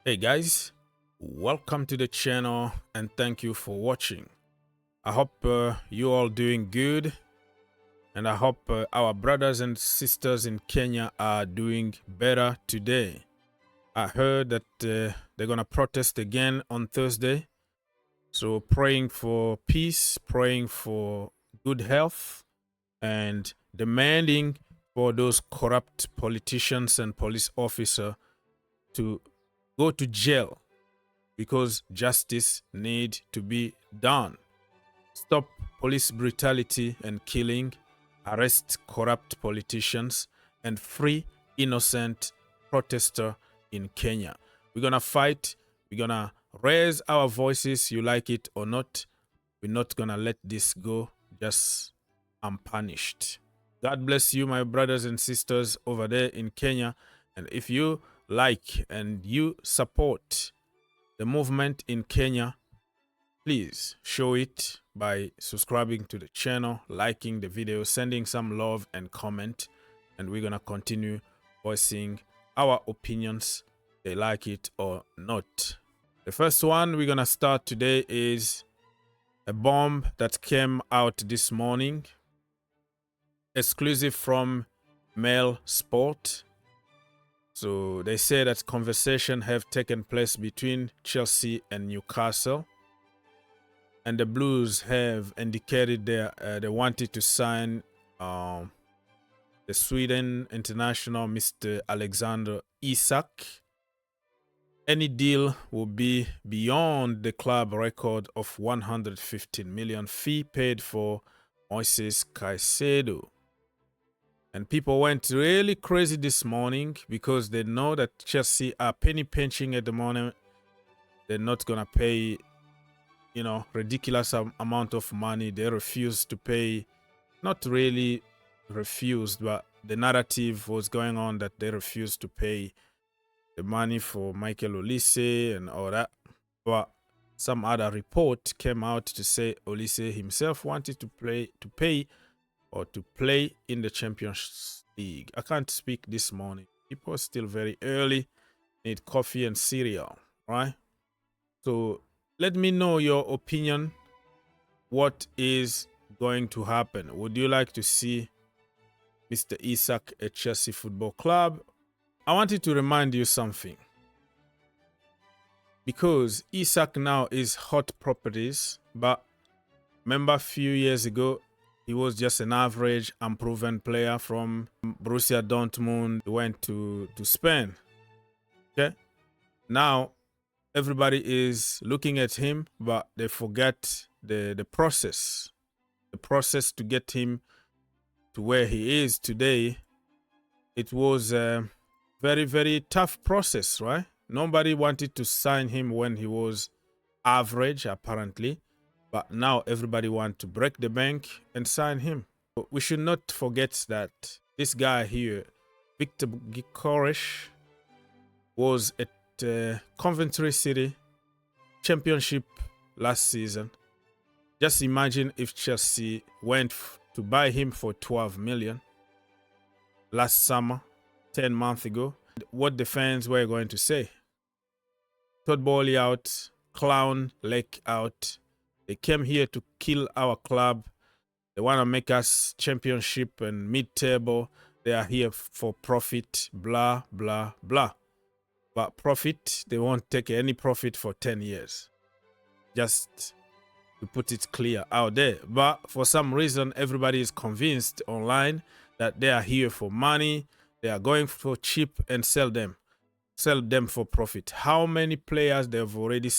Hey guys, welcome to the channel and thank you for watching. I hope you all doing good, and I hope our brothers and sisters in Kenya are doing better today. I heard that they're gonna protest again on Thursday, so praying for peace, praying for good health, and demanding for those corrupt politicians and police officers to go to jail, because justice need to be done. Stop police brutality and killing, arrest corrupt politicians, and free innocent protester in Kenya. We're gonna fight, we're gonna raise our voices, you like it or not. We're not gonna let this go just unpunished. God bless you, my brothers and sisters over there in Kenya. And if you like and you support the movement in Kenya, please show it by subscribing to the channel, liking the video, sending some love and comment, and we're gonna continue voicing our opinions, they like it or not. The first one we're gonna start today is a bomb that came out this morning, exclusive from Mail Sport. So they say that conversations have taken place between Chelsea and Newcastle, and the Blues have indicated they wanted to sign the Sweden international Mr. Alexander Isak. Any deal will be beyond the club record of 115 million fee paid for Moises Caicedo. And people went really crazy this morning because they know that Chelsea are penny pinching at the moment. They're not going to pay, ridiculous amount of money. They refuse to pay. Not really refused, but the narrative was going on that they refused to pay the money for Michael Olise and all that. But some other report came out to say Olise himself wanted to pay in the Champions League. I can't speak this morning. People are still very early. Need coffee and cereal, right? So let me know your opinion. What is going to happen? Would you like to see Mr. Isak at Chelsea Football Club? I wanted to remind you something, because Isak now is hot properties, but remember a few years ago, he was just an average, unproven player from Borussia Dortmund. He went to Spain. Okay? Now, everybody is looking at him, but they forget the process. The process to get him to where he is today. It was a very, very tough process, right? Nobody wanted to sign him when he was average, apparently. But now everybody wants to break the bank and sign him. But we should not forget that this guy here, Victor Gyökeres, was at Coventry City Championship last season. Just imagine if Chelsea went to buy him for 12 million last summer, 10 months ago. What the fans were going to say. Todd Boehly out, Clown Lake out. They came here to kill our club. They want to make us championship and mid-table. They are here for profit, blah, blah, blah. But profit, they won't take any profit for 10 years. Just to put it clear out there. But for some reason, everybody is convinced online that they are here for money. They are going for cheap and sell them for profit. How many players they have already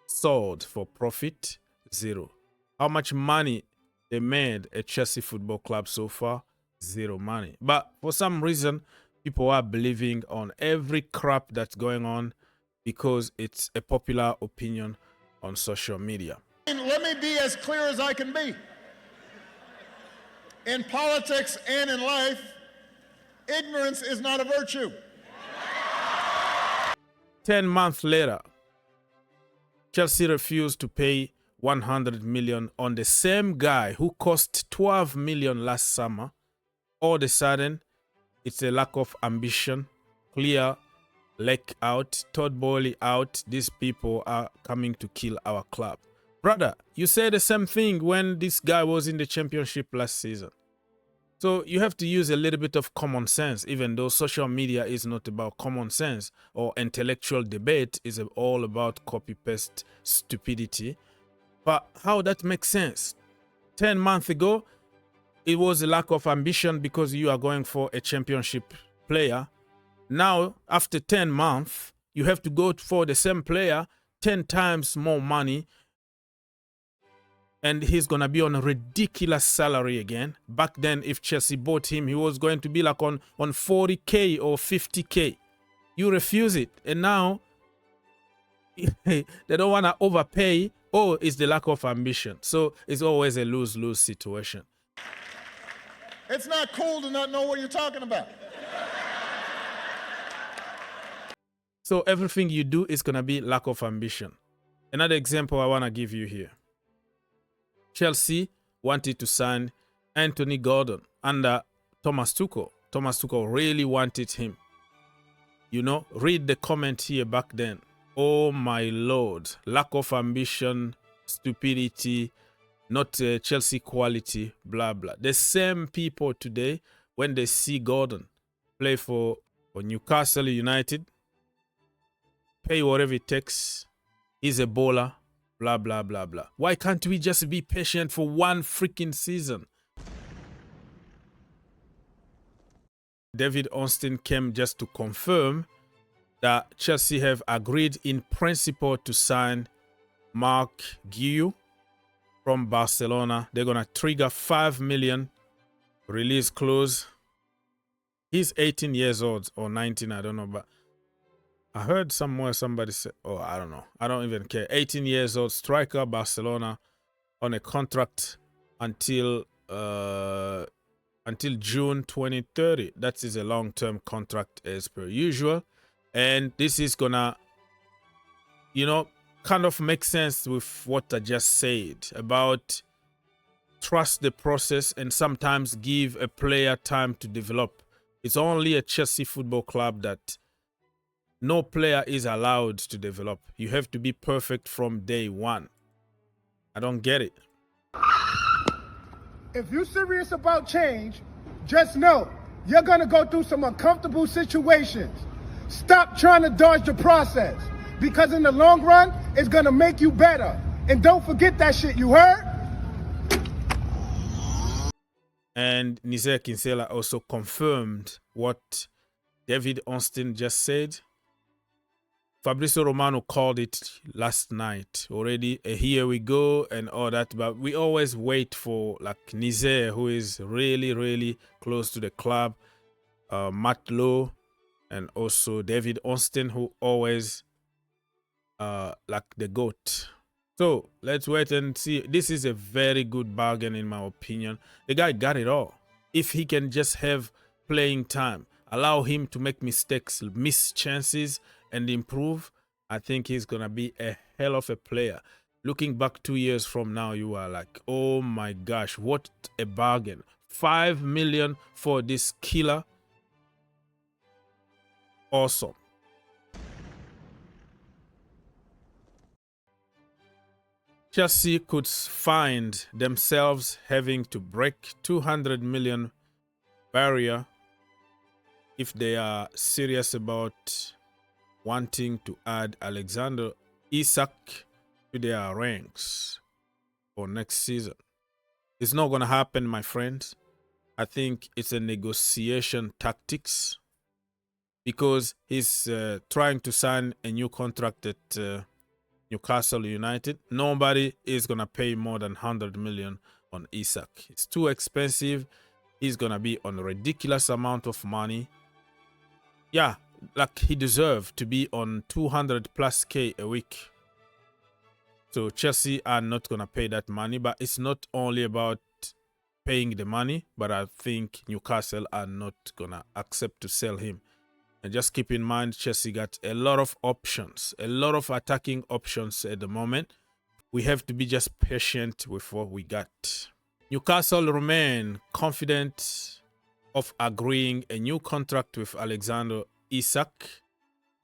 sold for profit? Zero. How much money they made at Chelsea Football Club so far? Zero money. But for some reason, people are believing on every crap that's going on because it's a popular opinion on social media. Let me be as clear as I can be. In politics and in life, ignorance is not a virtue. 10 months later, Chelsea refused to pay 100 million on the same guy who cost 12 million last summer. All of a sudden, it's a lack of ambition, clear Lek out, Todd Boehly out. These people are coming to kill our club. Brother, you said the same thing when this guy was in the championship last season. So you have to use a little bit of common sense, even though social media is not about common sense or intellectual debate, is all about copy-paste stupidity. But how that makes sense? 10 months ago, it was a lack of ambition because you are going for a championship player. Now, after 10 months, you have to go for the same player, 10 times more money, and he's going to be on a ridiculous salary again. Back then, if Chelsea bought him, he was going to be like on 40K or 50K. You refuse it. And now, they don't want to overpay, or it's the lack of ambition. So it's always a lose-lose situation. It's not cool to not know what you're talking about. So everything you do is going to be lack of ambition. Another example I want to give you here. Chelsea wanted to sign Anthony Gordon under Thomas Tuchel. Thomas Tuchel really wanted him. You know, read the comment here back then. Oh my Lord. Lack of ambition, stupidity, not Chelsea quality, blah, blah. The same people today, when they see Gordon play for Newcastle United, pay whatever it takes, he's a bowler, blah, blah, blah, blah. Why can't we just be patient for one freaking season? David Ornstein came just to confirm that Chelsea have agreed in principle to sign Marc Guiu from Barcelona. They're going to trigger 5 million release clause. He's 18 years old or 19, I don't know, but I heard somewhere somebody said, oh, I don't know. I don't even care. 18 years old striker, Barcelona, on a contract until June 2030. That is a long-term contract as per usual. And this is gonna, you know, kind of make sense with what I just said about trust the process and sometimes give a player time to develop. It's only a Chelsea Football Club that no player is allowed to develop. You have to be perfect from day one. I don't get it. If you're serious about change, just know you're going to go through some uncomfortable situations. Stop trying to dodge the process, because in the long run, it's going to make you better. And don't forget that shit, you heard? And Nizar Kinsella also confirmed what David Ornstein just said. Fabrizio Romano called it last night already. Here we go and all that. But we always wait for like Nizar, who is really, really close to the club. Matt Lowe and also David Ornstein, who always like the GOAT. So let's wait and see. This is a very good bargain in my opinion. The guy got it all. If he can just have playing time, allow him to make mistakes, miss chances, and improve, I think he's going to be a hell of a player. Looking back 2 years from now, you are like, oh my gosh, what a bargain. 5 million for this killer. Awesome. Chelsea could find themselves having to break 200 million barrier if they are serious about wanting to add Alexander Isak to their ranks for next season. It's not going to happen, my friends. I think it's a negotiation tactics because he's trying to sign a new contract at Newcastle United. Nobody is going to pay more than 100 million on Isak. It's too expensive. He's going to be on a ridiculous amount of money. Yeah, like he deserved to be on 200 plus K a week. So Chelsea are not going to pay that money, but it's not only about paying the money, but I think Newcastle are not going to accept to sell him. And just keep in mind, Chelsea got a lot of options, a lot of attacking options at the moment. We have to be just patient with what we got. Newcastle remain confident of agreeing a new contract with Alexander Isak.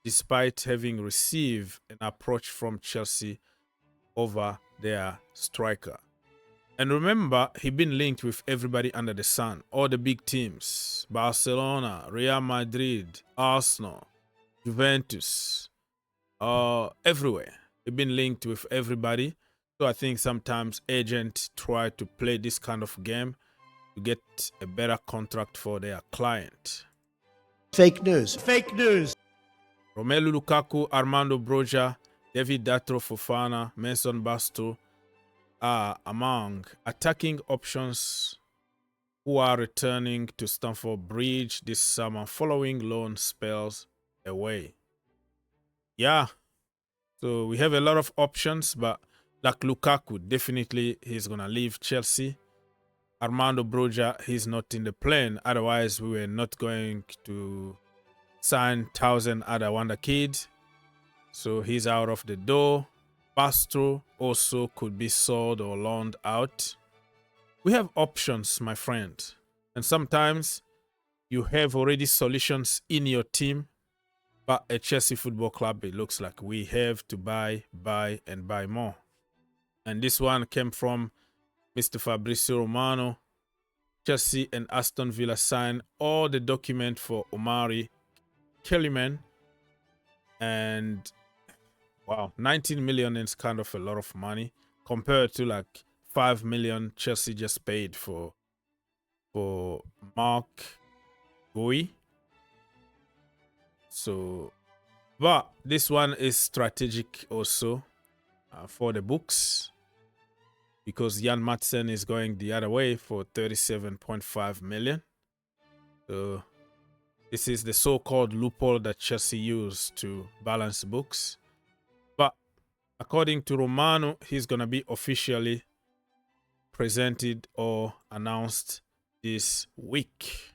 despite having received an approach from Chelsea over their striker. And remember, he's been linked with everybody under the sun, all the big teams: Barcelona, Real Madrid, Arsenal, Juventus, everywhere. He's been linked with everybody. So I think sometimes agents try to play this kind of game to get a better contract for their client. Fake news. Fake news. Romelu Lukaku, Armando Broja, David Datro Fofana, Mason Basto are among attacking options who are returning to Stamford Bridge this summer following loan spells away. Yeah, so we have a lot of options, but like Lukaku, definitely he's going to leave Chelsea. Armando Broja, he's not in the plan. Otherwise, we were not going to sign 1,000 other wonder kids. So he's out of the door. Basto also could be sold or loaned out. We have options, my friend. And sometimes you have already solutions in your team. But at Chelsea Football Club, it looks like we have to buy, and buy more. And this one came from Mr. Fabrizio Romano. Chelsea and Aston Villa signed all the document for Omari Kellyman. And wow, 19 million is kind of a lot of money compared to like 5 million Chelsea just paid for Marc Guiu. So, but this one is strategic also for the books, because Jan Madsen is going the other way for 37.5 million. So this is the so-called loophole that Chelsea used to balance books. But according to Romano, he's going to be officially presented or announced this week.